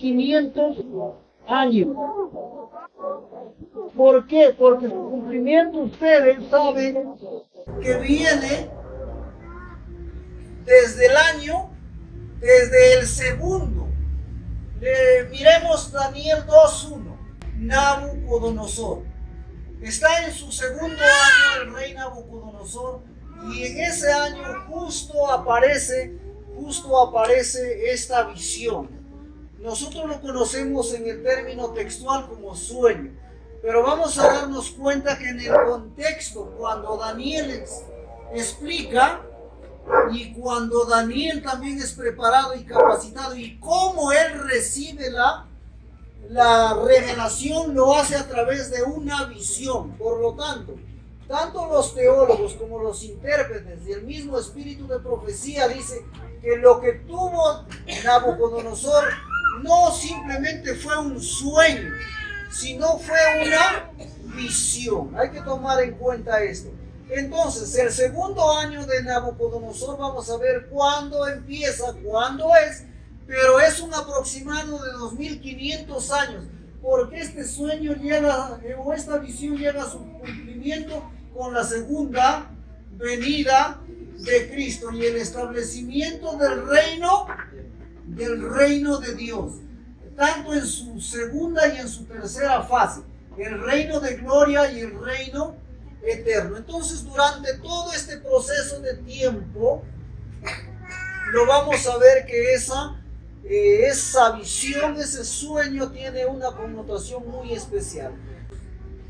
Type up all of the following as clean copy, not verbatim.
2500 años. ¿Por qué? Porque su cumplimiento, ustedes saben que viene desde el segundo. Miremos Daniel 2:1. Nabucodonosor. Está en su segundo año el rey Nabucodonosor, y en ese año justo aparece esta visión. Nosotros lo conocemos en el término textual como sueño, pero vamos a darnos cuenta que en el contexto, cuando Daniel explica, y cuando Daniel también es preparado y capacitado, y cómo él recibe la revelación, lo hace a través de una visión. Por lo tanto los teólogos como los intérpretes y el mismo espíritu de profecía dice que lo que tuvo Nabucodonosor no simplemente fue un sueño, sino fue una visión. Hay que tomar en cuenta esto. Entonces, el segundo año de Nabucodonosor, vamos a ver cuándo empieza, cuándo es, pero es un aproximado de 2500 años, porque este sueño llega, o esta visión llega a su cumplimiento con la segunda venida de Cristo y el establecimiento del reino de Dios, tanto en su segunda y en su tercera fase, el reino de gloria y el reino eterno. Entonces, durante todo este proceso de tiempo, lo vamos a ver que esa visión, ese sueño tiene una connotación muy especial.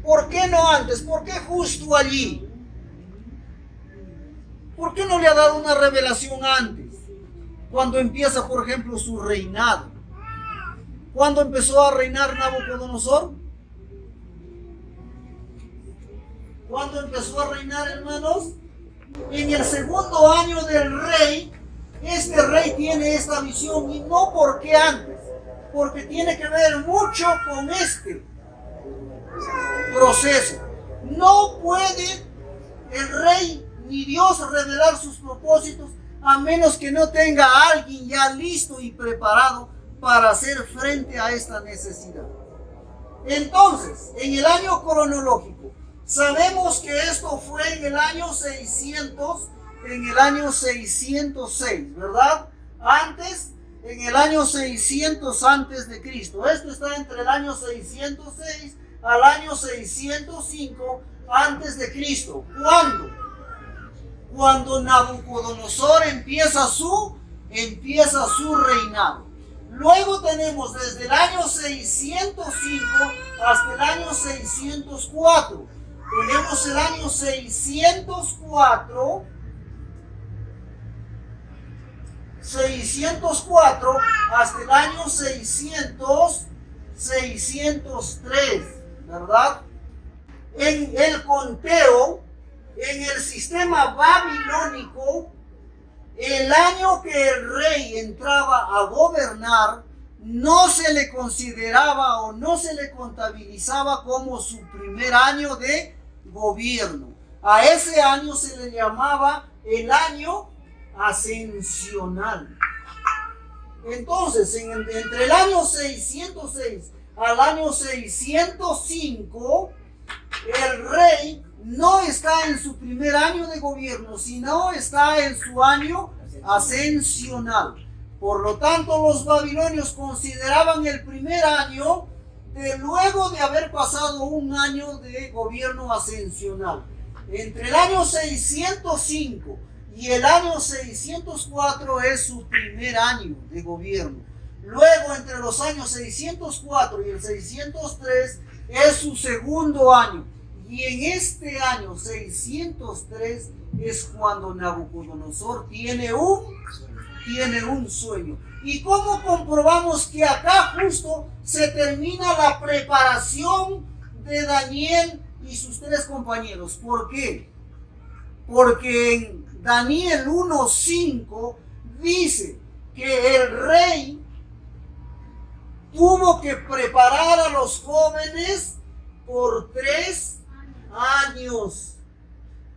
¿Por qué no antes? ¿Por qué justo allí? ¿Por qué no le ha dado una revelación antes? Cuando empieza, por ejemplo, su reinado. ¿Cuándo empezó a reinar Nabucodonosor? ¿Cuándo empezó a reinar, hermanos? En el segundo año del rey. Este rey tiene esta visión, y no porque antes, porque tiene que ver mucho con este proceso. No puede el rey ni Dios revelar sus propósitos a menos que no tenga a alguien ya listo y preparado para hacer frente a esta necesidad. Entonces, en el año cronológico, sabemos que esto fue en el año 606, ¿verdad? En el año 600 antes de Cristo. Esto está entre el año 606 al año 605 antes de Cristo. ¿Cuándo? Cuando Nabucodonosor empieza su reinado. Luego tenemos desde el año 605 hasta el año 604. Tenemos el año 604 hasta el año 603, ¿verdad? En el conteo, en el sistema babilónico, el año que el rey entraba a gobernar no se le consideraba o no se le contabilizaba como su primer año de gobierno. A ese año se le llamaba el año ascensional. Entonces, entre el año 606 al año 605, el rey no está en su primer año de gobierno, sino está en su año ascensional. Por lo tanto, los babilonios consideraban el primer año luego de haber pasado un año de gobierno ascensional. Entre el año 605 y el año 604 es su primer año de gobierno. Luego, entre los años 604 y el 603 es su segundo año. Y en este año 603 es cuando Nabucodonosor tiene un sueño. ¿Y cómo comprobamos que acá justo se termina la preparación de Daniel y sus tres compañeros? ¿Por qué? Porque en Daniel 1:5 dice que el rey tuvo que preparar a los jóvenes por 3 años.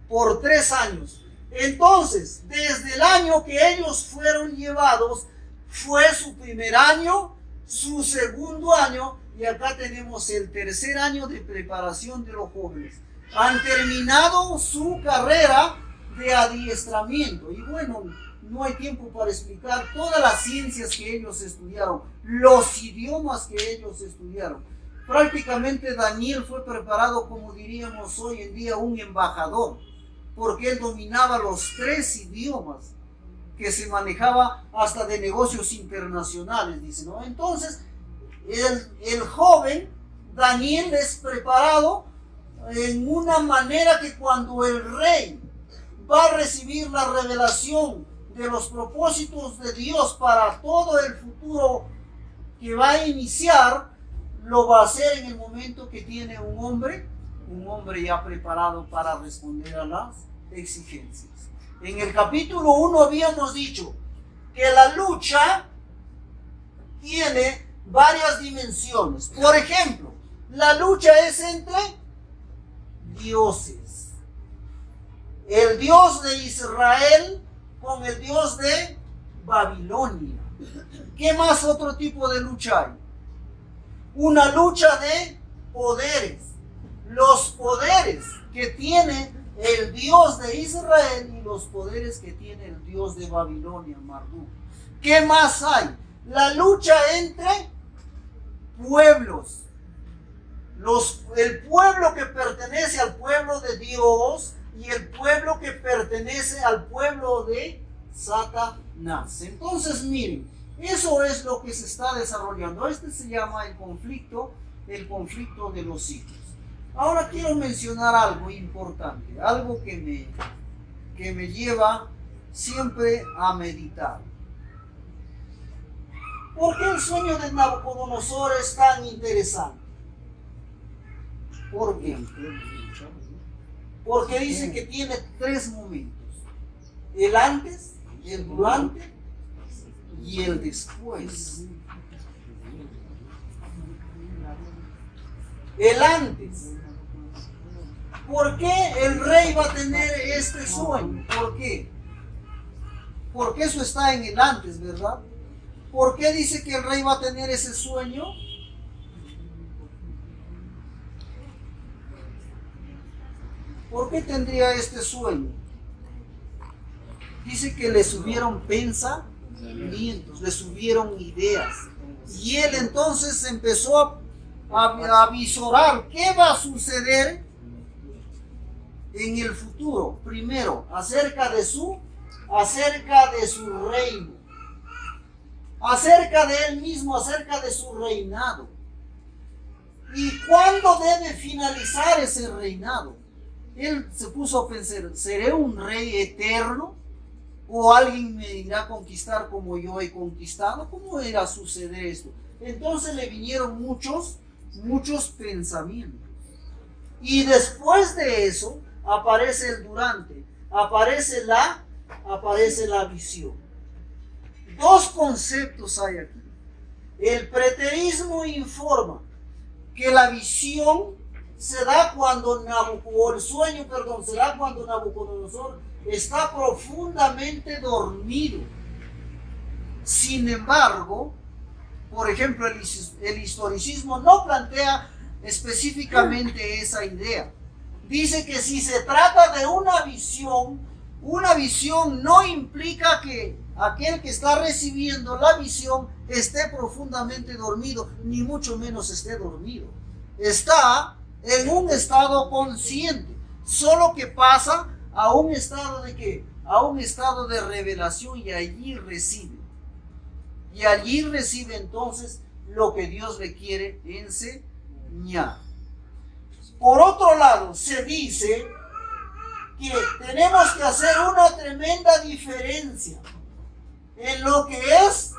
Por 3 años. Entonces, desde el año que ellos fueron llevados, fue su primer año su segundo año, y acá tenemos el tercer año de preparación de los jóvenes. Han terminado su carrera de adiestramiento. Y bueno, no hay tiempo para explicar todas las ciencias que ellos estudiaron, los idiomas que ellos estudiaron. Prácticamente Daniel fue preparado, como diríamos hoy en día, un embajador, porque él dominaba los 3 idiomas que se manejaba hasta de negocios internacionales, dice, ¿no? Entonces, el joven Daniel es preparado en una manera que cuando el rey va a recibir la revelación de los propósitos de Dios para todo el futuro que va a iniciar, lo va a hacer en el momento que tiene un hombre ya preparado para responder a las exigencias. En el capítulo 1 habíamos dicho que la lucha tiene varias dimensiones. Por ejemplo, la lucha es entre dioses. El Dios de Israel con el Dios de Babilonia. ¿Qué más otro tipo de lucha hay? Una lucha de poderes. Los poderes que tiene el Dios de Israel y los poderes que tiene el Dios de Babilonia, Marduk. ¿Qué más hay? La lucha entre pueblos. El pueblo que pertenece al pueblo de Dios y el pueblo que pertenece al pueblo de Satanás. Entonces miren, eso es lo que se está desarrollando. Este se llama el conflicto de los hijos. Ahora quiero mencionar algo importante, algo que me lleva siempre a meditar. ¿Por qué el sueño de Nabucodonosor es tan interesante? ¿Por qué? Porque dice que tiene 3 momentos: el antes, el durante y el después. El antes. ¿Por qué el rey va a tener este sueño? ¿Por qué? Porque eso está en el antes, ¿verdad? ¿Por qué dice que el rey va a tener ese sueño? ¿Por qué tendría este sueño? Dice que le subieron pensamientos, le subieron ideas. Y él entonces empezó a visorar qué va a suceder en el futuro. Primero, acerca de su reino, acerca de él mismo, acerca de su reinado. ¿Y cuándo debe finalizar ese reinado? Él se puso a pensar, ¿seré un rey eterno? ¿O alguien me irá a conquistar como yo he conquistado? ¿Cómo irá a suceder esto? Entonces le vinieron muchos pensamientos. Y después de eso aparece el durante, aparece la visión. 2 conceptos hay aquí. El preterismo informa que la visión se da cuando Nabucodonosor está profundamente dormido. Sin embargo, por ejemplo, el historicismo no plantea específicamente esa idea. Dice que si se trata de una visión no implica que aquel que está recibiendo la visión esté profundamente dormido, ni mucho menos esté dormido. Está en un estado consciente, solo que pasa a un estado de ¿qué? A un estado de revelación, y allí recibe. Y allí recibe entonces lo que Dios le quiere enseñar. Por otro lado, se dice que tenemos que hacer una tremenda diferencia en lo que es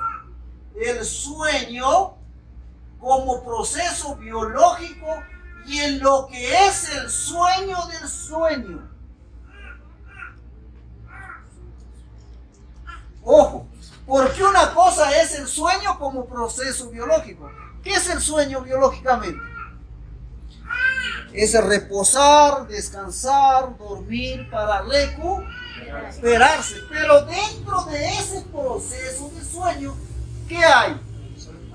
el sueño como proceso biológico y en lo que es el sueño del sueño. Ojo, porque una cosa es el sueño como proceso biológico. ¿Qué es el sueño biológicamente? Es reposar, descansar, dormir para recuperarse. Pero dentro de ese proceso de sueño, ¿qué hay?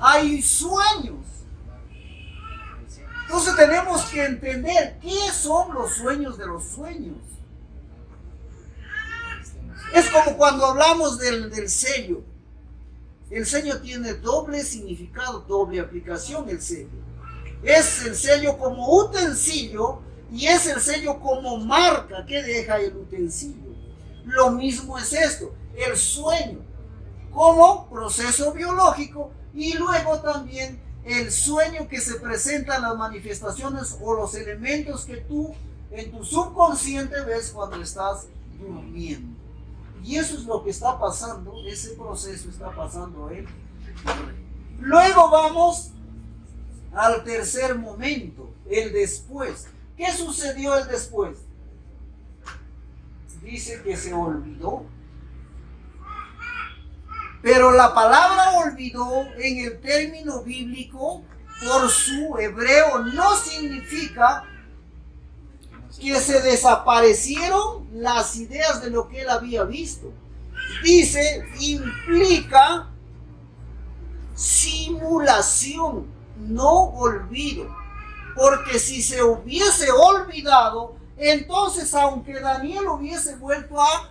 hay sueños. Entonces tenemos que entender qué son los sueños de los sueños. Es como cuando hablamos del sello. El sello tiene doble significado, doble aplicación el sello. Es el sello como utensilio y es el sello como marca que deja el utensilio. Lo mismo es esto, el sueño como proceso biológico y luego también el sueño que se presenta en las manifestaciones o los elementos que tú en tu subconsciente ves cuando estás durmiendo. Y eso es lo que está pasando, ese proceso está pasando en el rey. Luego vamos al tercer momento, el después. ¿Qué sucedió el después? Dice que se olvidó. Pero la palabra olvidó en el término bíblico por su hebreo no significa que se desaparecieron las ideas de lo que él había visto. Dice, implica simulación, no olvido. Porque si se hubiese olvidado, entonces aunque Daniel hubiese vuelto a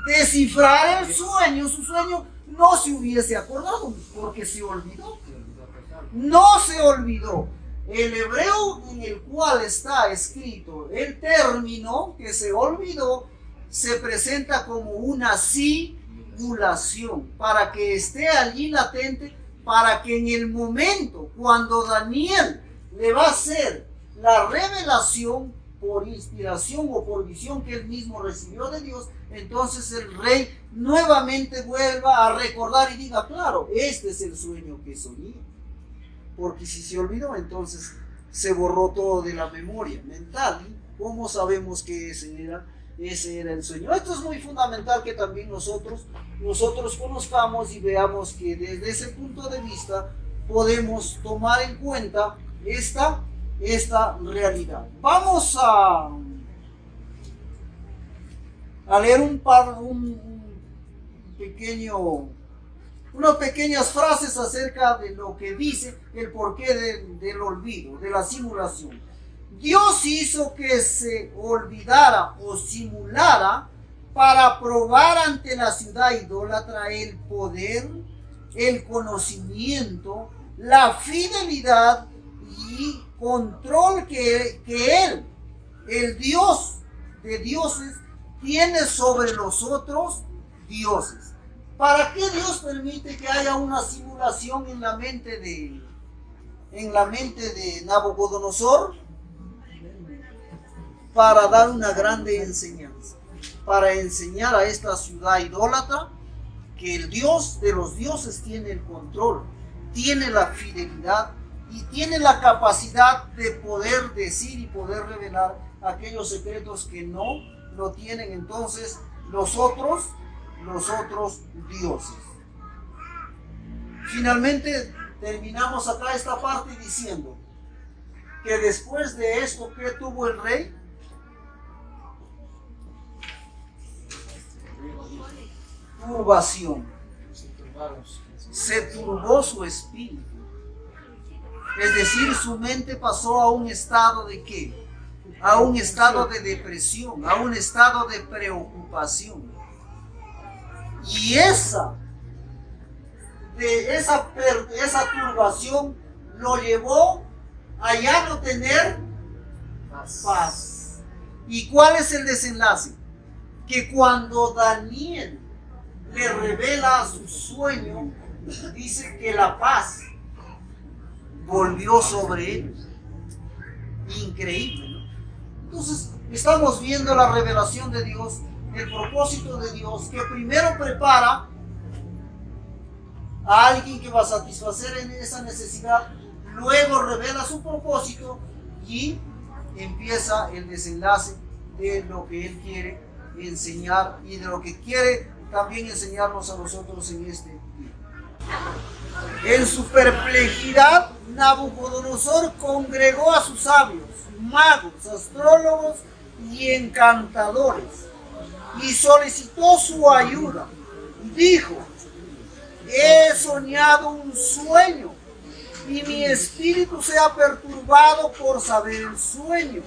descifrar el sueño, su sueño no se hubiese acordado, porque se olvidó. No se olvidó. El hebreo en el cual está escrito el término que se olvidó se presenta como una simulación para que esté allí latente, para que en el momento cuando Daniel le va a hacer la revelación por inspiración o por visión que él mismo recibió de Dios, entonces el rey nuevamente vuelva a recordar y diga, claro, este es el sueño que soñé. Porque si se olvidó, entonces se borró todo de la memoria mental. ¿Cómo sabemos que ese era el sueño? Esto es muy fundamental que también nosotros conozcamos y veamos que desde ese punto de vista podemos tomar en cuenta esta realidad. Vamos a leer unas pequeñas frases acerca de lo que dice el porqué del olvido, de la simulación. Dios hizo que se olvidara o simulara para probar ante la ciudad idólatra el poder, el conocimiento, la fidelidad y control que Él, el Dios de dioses, tiene sobre los otros dioses. ¿Para qué Dios permite que haya una simulación en la mente de Nabucodonosor? Para dar una grande enseñanza, para enseñar a esta ciudad idólatra que el Dios de los dioses tiene el control, tiene la fidelidad y tiene la capacidad de poder decir y poder revelar aquellos secretos que no lo tienen entonces los otros dioses. Finalmente terminamos acá esta parte diciendo que después de esto, ¿qué tuvo el rey? Turbación. Se turbó su espíritu. Es decir, su mente pasó a un estado de ¿qué? A un estado de depresión, a un estado de preocupación. Y esa turbación lo llevó a ya no tener paz. ¿Y cuál es el desenlace? Que cuando Daniel le revela su sueño, dice que la paz volvió sobre él. Increíble, ¿no? Entonces, estamos viendo la revelación de Dios, el propósito de Dios, que primero prepara a alguien que va a satisfacer en esa necesidad, luego revela su propósito y empieza el desenlace de lo que Él quiere enseñar y de lo que quiere también enseñarnos a nosotros en este día. En su perplejidad, Nabucodonosor congregó a sus sabios, magos, astrólogos y encantadores y solicitó su ayuda. Dijo: he soñado un sueño y mi espíritu se ha perturbado por saber el sueño.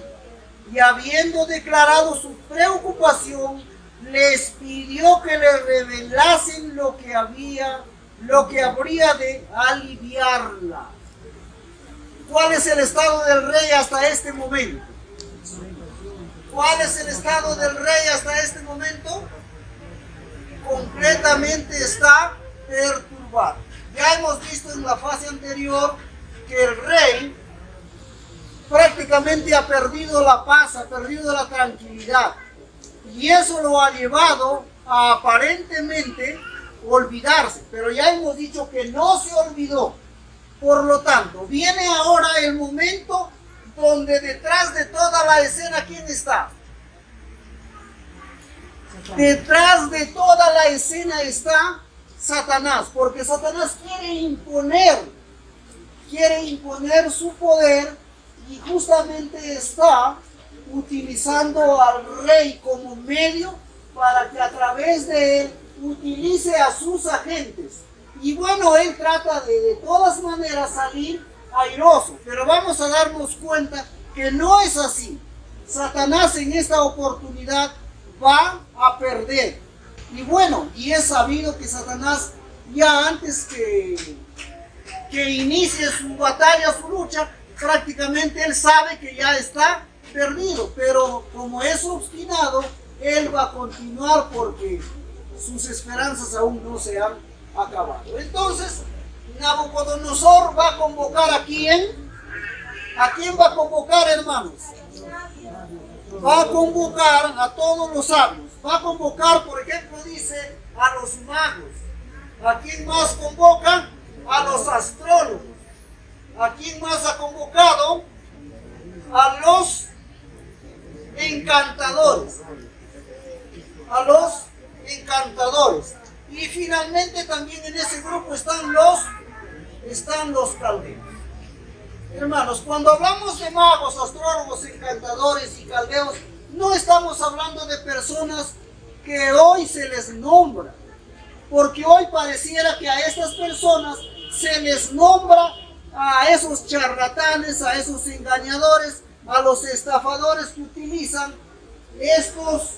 Y habiendo declarado su preocupación, les pidió que le revelasen lo que habría de aliviarla. ¿Cuál es el estado del rey hasta este momento? ¿Cuál es el estado del rey hasta este momento? Completamente está perturbado. Ya hemos visto en la fase anterior que el rey prácticamente ha perdido la paz, ha perdido la tranquilidad. Y eso lo ha llevado a aparentemente olvidarse. Pero ya hemos dicho que no se olvidó. Por lo tanto, viene ahora el momento donde detrás de toda la escena, ¿quién está? Detrás de toda la escena está Satanás, porque Satanás quiere imponer su poder y justamente está utilizando al rey como medio para que a través de él utilice a sus agentes. Y bueno, él trata de todas maneras salir airoso, pero vamos a darnos cuenta que no es así. Satanás en esta oportunidad va a perder. Y bueno, y es sabido que Satanás ya antes que inicie su batalla, su lucha, prácticamente él sabe que ya está perdido, pero como es obstinado, él va a continuar porque sus esperanzas aún no se han acabado. Entonces, Nabucodonosor va a convocar ¿a quién? ¿A quién va a convocar, hermanos? Va a convocar a todos los sabios. Va a convocar, por ejemplo, dice, a los magos. ¿A quién más convoca? A los astrólogos. ¿A quién más ha convocado? A los encantadores. A los encantadores. Y finalmente también en ese grupo están los caldeos. Hermanos, cuando hablamos de magos, astrólogos, encantadores y caldeos, no estamos hablando de personas que hoy se les nombra, porque hoy pareciera que a estas personas se les nombra a esos charlatanes, a esos engañadores, a los estafadores que utilizan estos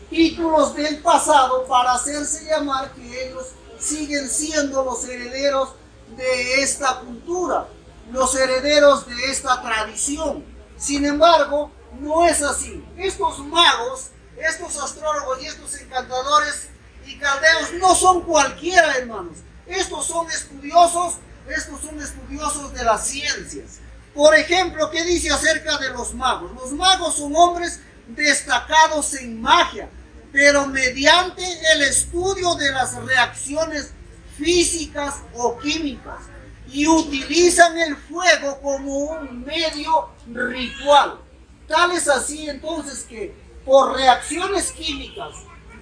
títulos del pasado para hacerse llamar que ellos siguen siendo los herederos de esta cultura, los herederos de esta tradición. Sin embargo, no es así. Estos magos, estos astrólogos y estos encantadores y caldeos no son cualquiera, hermanos. Estos son estudiosos de las ciencias. Por ejemplo, ¿qué dice acerca de los magos? Los magos son hombres destacados en magia, pero mediante el estudio de las reacciones físicas o químicas, y utilizan el fuego como un medio ritual. Tal es así entonces que por reacciones químicas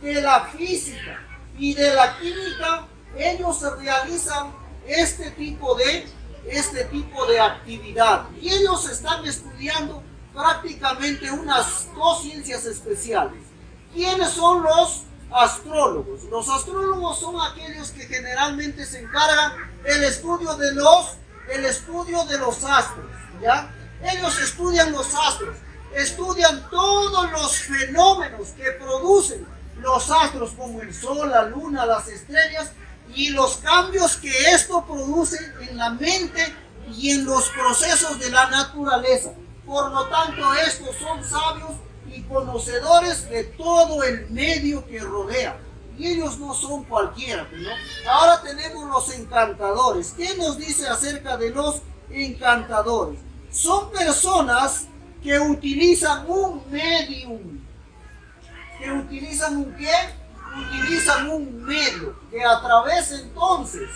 de la física y de la química, ellos realizan este tipo de actividad. Y ellos están estudiando prácticamente unas dos ciencias especiales. ¿Quiénes son los astrólogos? Los astrólogos son aquellos que generalmente se encargan del estudio de los astros, ¿ya? Ellos estudian los astros, estudian todos los fenómenos que producen los astros, como el sol, la luna, las estrellas, y los cambios que esto produce en la mente y en los procesos de la naturaleza. Por lo tanto, estos son sabios y conocedores de todo el medio que rodea. Y ellos no son cualquiera, ¿no? Ahora tenemos los encantadores. ¿Qué nos dice acerca de los encantadores? Son personas que utilizan un medium. ¿Que utilizan un qué? Utilizan un medio que a través entonces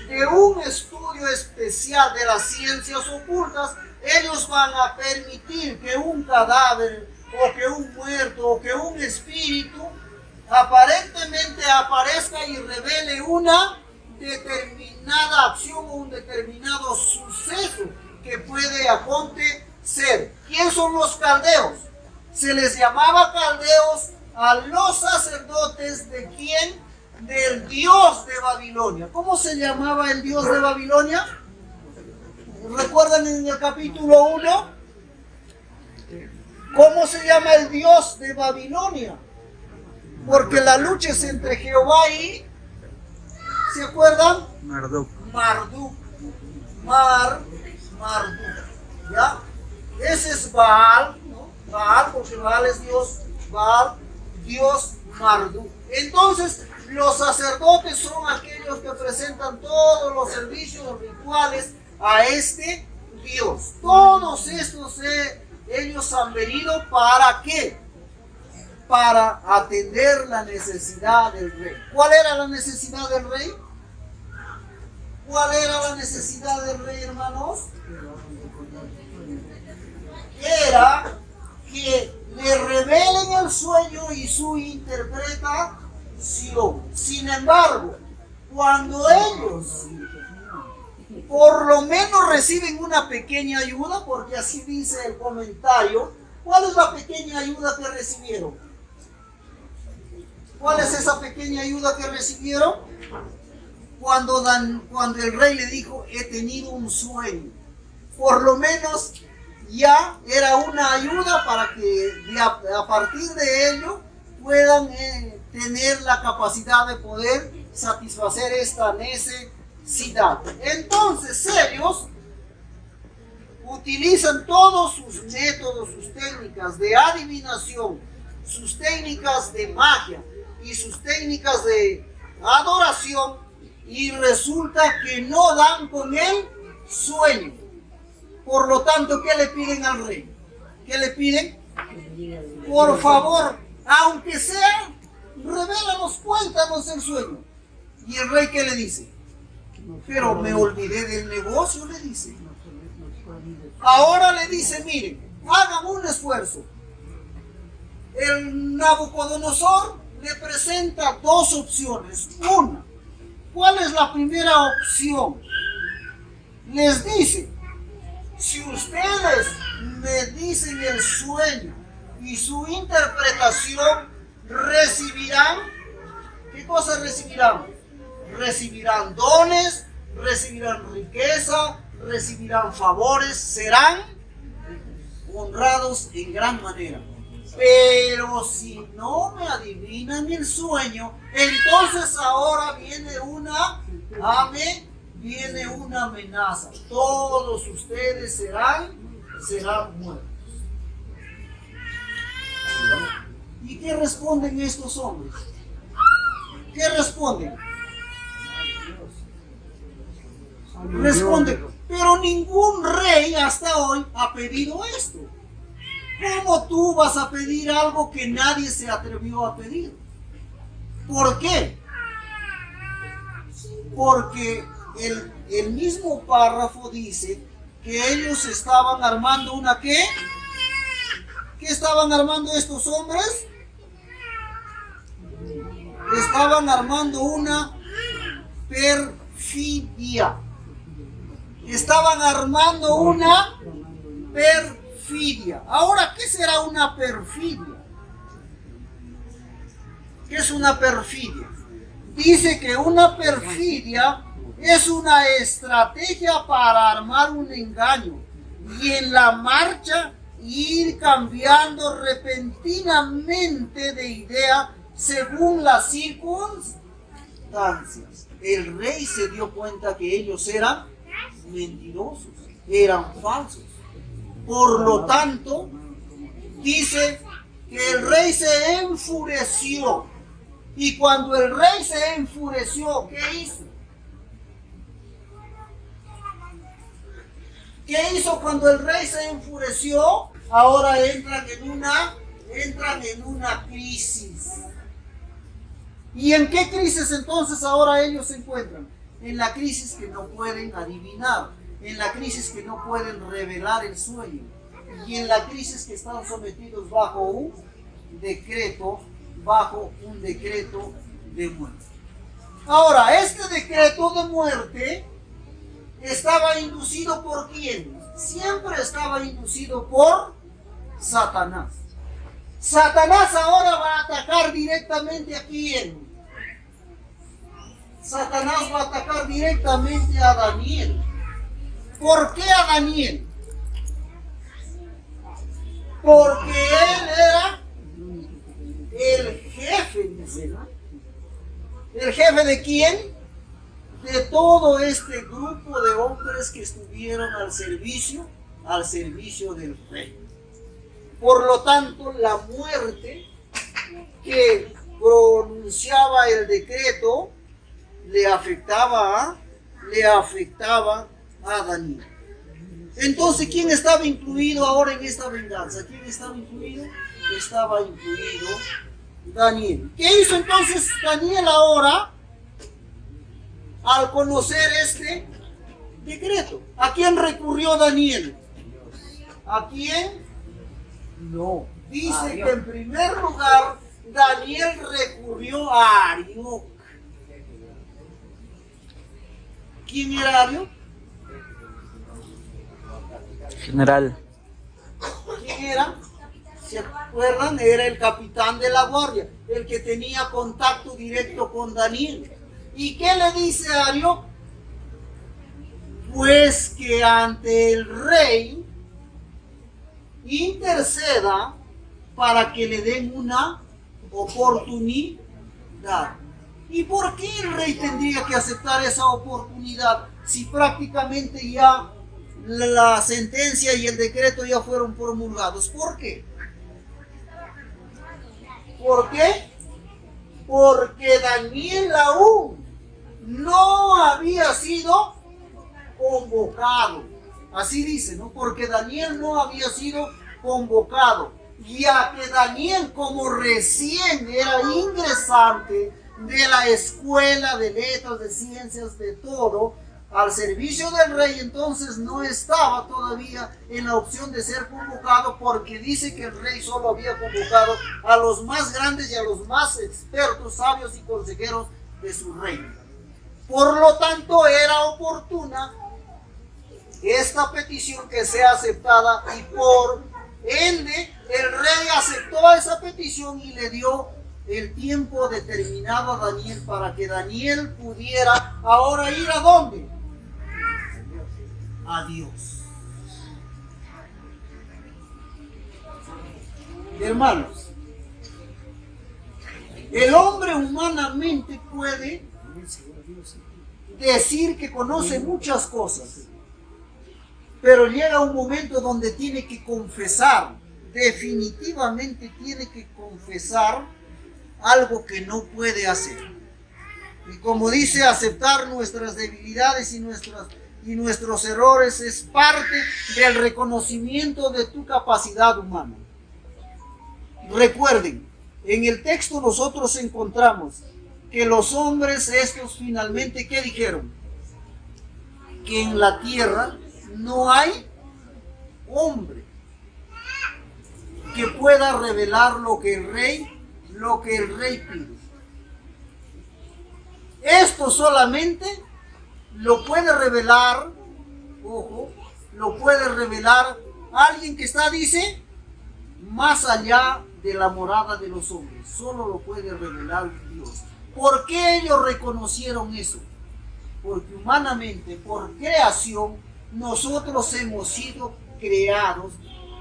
de un estudio especial de las ciencias ocultas, ellos van a permitir que un cadáver o que un muerto o que un espíritu aparentemente aparezca y revele una determinada acción o un determinado suceso que puede acontecer. ¿Quién son los caldeos? Se les llamaba caldeos a los sacerdotes de quién? del dios de Babilonia. ¿Cómo se llamaba el dios de Babilonia? ¿Recuerdan en el capítulo 1? ¿Cómo se llama el dios de Babilonia? Porque la lucha es entre Jehová y, ¿se acuerdan? Marduk. Marduk. Marduk. ¿Ya? Ese es Baal, ¿no? Baal, porque Baal es Dios. Baal, Dios Marduk. Entonces, los sacerdotes son aquellos que presentan todos los servicios rituales a este Dios. Todos estos ellos han venido ¿para qué? Para atender la necesidad del rey. ¿Cuál era la necesidad del rey? ¿Cuál era la necesidad del rey, hermanos? Era que le revelen el sueño y su interpretación. Sin embargo, cuando ellos por lo menos reciben una pequeña ayuda, porque así dice el comentario, ¿cuál es la pequeña ayuda que recibieron? ¿Cuál es esa pequeña ayuda que recibieron? Cuando el rey le dijo, he tenido un sueño. Por lo menos ya era una ayuda para que a partir de ello puedan tener la capacidad de poder satisfacer esta necesidad. Entonces ellos utilizan todos sus métodos, sus técnicas de adivinación, sus técnicas de magia y sus técnicas de adoración, y resulta que no dan con el sueño. Por lo tanto, ¿qué le piden al rey? ¿Qué le piden? Por favor, aunque sea, revélanos, cuéntanos el sueño. ¿Y el rey qué le dice? Pero me olvidé del negocio, le dice. Ahora le dice, miren, hagan un esfuerzo. El Nabucodonosor le presenta dos opciones. Una, ¿cuál es la primera opción? Les dice, si ustedes me dicen el sueño y su interpretación, recibirán, ¿qué cosas recibirán? Recibirán dones, recibirán riqueza, recibirán favores, serán honrados en gran manera. Pero si no me adivinan el sueño, entonces ahora viene una amenaza. Todos ustedes serán muertos. ¿Y qué responden estos hombres? ¿Qué responden? Responden, pero ningún rey hasta hoy ha pedido esto. ¿Cómo tú vas a pedir algo que nadie se atrevió a pedir? ¿Por qué? Porque el mismo párrafo dice que ellos estaban armando una ¿qué? ¿Qué estaban armando estos hombres? Estaban armando una perfidia. Estaban armando una perfidia. Ahora, ¿qué será una perfidia? ¿Qué es una perfidia? Dice que una perfidia es una estrategia para armar un engaño y en la marcha ir cambiando repentinamente de idea según las circunstancias. El rey se dio cuenta que ellos eran mentirosos, eran falsos. Por lo tanto, dice que el rey se enfureció. Y cuando el rey se enfureció, ¿qué hizo? ¿Qué hizo cuando el rey se enfureció? Ahora entran en una crisis. ¿Y en qué crisis entonces ahora ellos se encuentran? En la crisis que no pueden adivinar, en la crisis que no pueden revelar el sueño, y en la crisis que están sometidos bajo un decreto de muerte. Ahora, este decreto de muerte estaba inducido ¿por quién? Siempre estaba inducido por Satanás. Satanás ahora va a atacar directamente a quién? Satanás va a atacar directamente a Daniel. ¿Por qué a Daniel? Porque él era el jefe, dice, ¿no? ¿El jefe de quién? De todo este grupo de hombres que estuvieron al servicio del rey. Por lo tanto, la muerte que pronunciaba el decreto le afectaba a Daniel. Entonces, ¿quién estaba incluido ahora en esta venganza? ¿Quién estaba incluido? Estaba incluido Daniel. ¿Qué hizo entonces Daniel ahora al conocer este decreto? ¿A quién recurrió Daniel? ¿A quién? No. Dice que en primer lugar Daniel recurrió a Arioc. ¿Quién era Arioc? General. ¿Quién era? ¿Se acuerdan? Era el capitán de la guardia, el que tenía contacto directo con Daniel. ¿Y qué le dice a Arioc? Pues que ante el rey interceda para que le den una oportunidad. ¿Y por qué el rey tendría que aceptar esa oportunidad si prácticamente ya la sentencia y el decreto ya fueron promulgados? ¿Por qué? ¿Por qué? Porque Daniel aún no había sido convocado. Así dice, ¿no? Porque Daniel no había sido convocado. Ya que Daniel, como recién era ingresante de la escuela de letras, de ciencias, de todo, al servicio del rey, entonces no estaba todavía en la opción de ser convocado, porque dice que el rey solo había convocado a los más grandes y a los más expertos, sabios y consejeros de su reino. Por lo tanto, era oportuna esta petición que sea aceptada, y por ende el rey aceptó esa petición y le dio el tiempo determinado a Daniel para que Daniel pudiera ahora ir ¿a dónde? A Dios. Hermanos, el hombre humanamente puede decir que conoce muchas cosas, pero llega un momento donde tiene que confesar, definitivamente tiene que confesar algo que no puede hacer. Y como dice, aceptar nuestras debilidades y nuestros errores es parte del reconocimiento de tu capacidad humana. Recuerden, en el texto nosotros encontramos que los hombres estos finalmente, ¿qué dijeron? Que en la tierra no hay hombre que pueda revelar lo que el rey pide. Esto solamente lo puede revelar, ojo, lo puede revelar alguien que está, dice, más allá de la morada de los hombres. Solo lo puede revelar Dios. ¿Por qué ellos reconocieron eso? Porque humanamente, por creación, nosotros hemos sido creados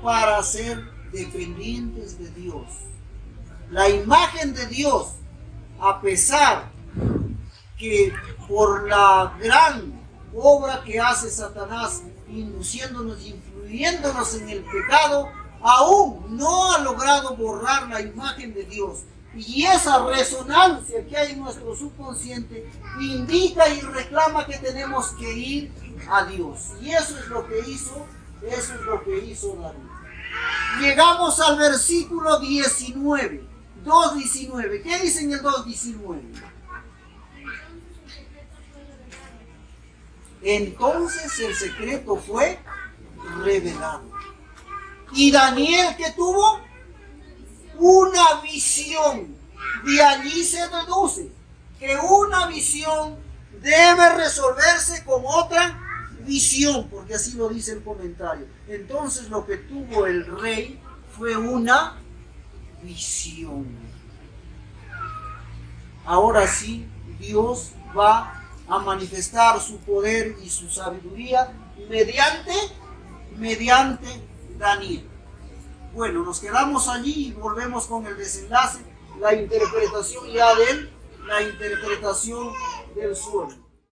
para ser dependientes de Dios. La imagen de Dios, a pesar que por la gran obra que hace Satanás, induciéndonos, influyéndonos en el pecado, aún no ha logrado borrar la imagen de Dios. Y esa resonancia que hay en nuestro subconsciente indica y reclama que tenemos que ir a Dios. Y eso es lo que hizo David. Llegamos al versículo 19, 2:19. ¿Qué dice en el 2:19? Entonces el secreto fue revelado. Y Daniel, ¿qué tuvo? Una visión. De allí se deduce que una visión debe resolverse con otra visión, porque así lo dice el comentario. Entonces lo que tuvo el rey fue una visión. Ahora sí, Dios va a manifestar su poder y su sabiduría mediante Daniel. Bueno, nos quedamos allí y volvemos con el desenlace, la interpretación del sueño.